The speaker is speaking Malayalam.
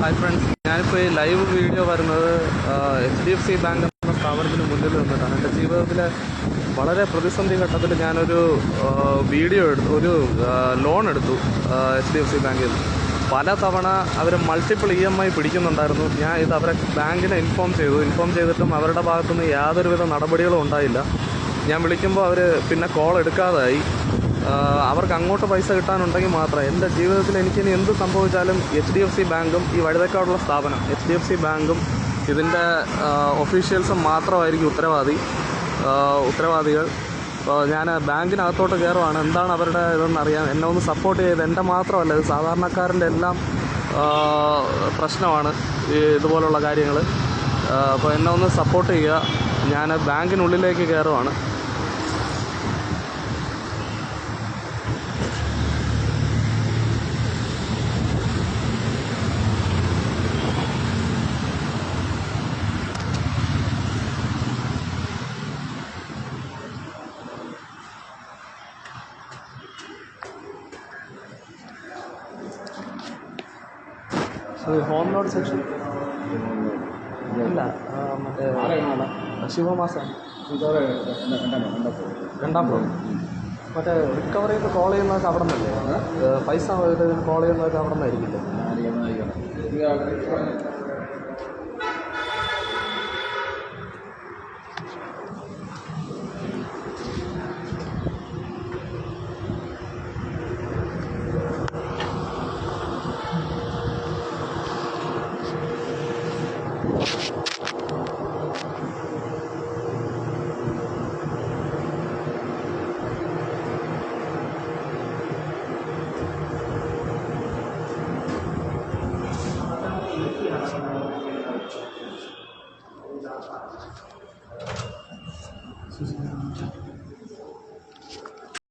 ഹായ് ഫ്രണ്ട്സ്, ഞാനിപ്പോൾ ഈ ലൈവ് വീഡിയോ വരുന്നത് HDFC ബാങ്ക് എന്ന സ്ഥാപനത്തിന് മുന്നിൽ നിന്നിട്ടാണ്. എൻ്റെ ജീവിതത്തിലെ വളരെ പ്രതിസന്ധി ഘട്ടത്തിൽ ഞാനൊരു ലോൺ എടുത്തു HDFC ബാങ്കിൽ. പല തവണ അവർ മൾട്ടിപ്പിൾ EMI പിടിക്കുന്നുണ്ടായിരുന്നു. ഞാൻ ഇത് അവരെ ബാങ്കിനെ ഇൻഫോം ചെയ്തിട്ടും അവരുടെ ഭാഗത്തുനിന്ന് യാതൊരുവിധ നടപടികളും ഉണ്ടായില്ല. ഞാൻ വിളിക്കുമ്പോൾ അവർ പിന്നെ കോൾ എടുക്കാതായി. അവർക്ക് അങ്ങോട്ട് പൈസ കിട്ടാനുണ്ടെങ്കിൽ മാത്രമേ എൻ്റെ ജീവിതത്തിൽ എനിക്കിനി എന്ത് സംഭവിച്ചാലും HDFC ബാങ്കും ഈ വഴുതക്കാടുള്ള സ്ഥാപനം HDFC ബാങ്കും ഇതിൻ്റെ ഒഫീഷ്യൽസും മാത്രമായിരിക്കും ഉത്തരവാദികൾ. ഞാൻ ബാങ്കിനകത്തോട്ട് കയറുവാണ്. എന്താണ് അവരുടെ ഇതെന്നറിയാൻ എന്നെ ഒന്ന് സപ്പോർട്ട് ചെയ്ത്, എൻ്റെ മാത്രമല്ല, ഇത് സാധാരണക്കാരൻ്റെ എല്ലാം പ്രശ്നമാണ് ഇതുപോലുള്ള കാര്യങ്ങൾ. അപ്പോൾ എന്നെ ഒന്ന് സപ്പോർട്ട് ചെയ്യുക. ഞാൻ ബാങ്കിനുള്ളിലേക്ക് കയറുവാണ്. ഹോം ലോൺ സെക്ഷൻ അല്ല, മറ്റേ ശിവമാസം രണ്ടാം ഫ്ലോർ. മറ്റേ റിക്കവറി ചെയ്ത് കോൾ ചെയ്യുന്നതൊക്കെ അവിടെ നിന്നല്ലേ? പൈസ കോൾ ചെയ്യുന്നതൊക്കെ അവിടെ നിന്നായിരിക്കില്ലേ?